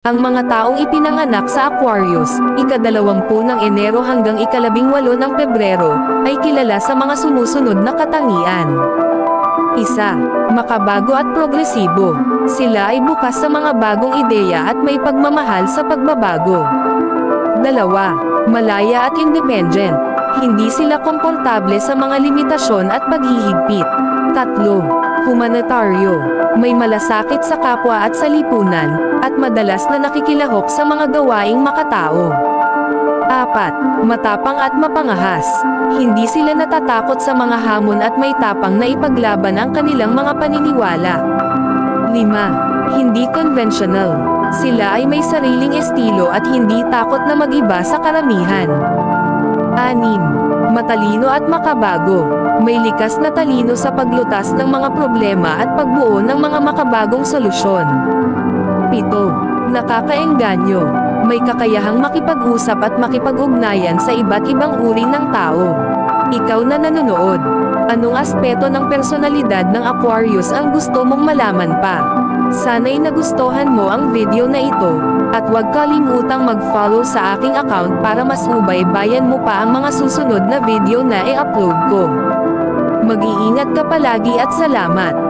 Ang mga taong ipinanganak sa Aquarius, ika-20 ng Enero hanggang ika-18 ng Pebrero, ay kilala sa mga sumusunod na katangian. 1. Makabago at progresibo. Sila ay bukas sa mga bagong ideya at may pagmamahal sa pagbabago. 2. Malaya at independent. Hindi sila komportable sa mga limitasyon at paghihigpit. 3. Humanitaryo. May malasakit sa kapwa at sa lipunan, at madalas na nakikilahok sa mga gawaing makatao. 4. Matapang at mapangahas. Hindi sila natatakot sa mga hamon at may tapang na ipaglaban ang kanilang mga paniniwala. 5. Hindi conventional. Sila ay may sariling estilo at hindi takot na mag-iba sa karamihan. 6. Matalino at makabago. May likas na talino sa paglutas ng mga problema at pagbuo ng mga makabagong solusyon. 7. Nakakaengganyo. May kakayahang makipag-usap at makipag-ugnayan sa iba't ibang uri ng tao. Ikaw na nanonood, anong aspeto ng personalidad ng Aquarius ang gusto mong malaman pa? Sana'y nagustuhan mo ang video na ito, at huwag kalimutang mag-follow sa aking account para mas subaybayan mo pa ang mga susunod na video na i-upload ko. Mag-iingat ka palagi at salamat!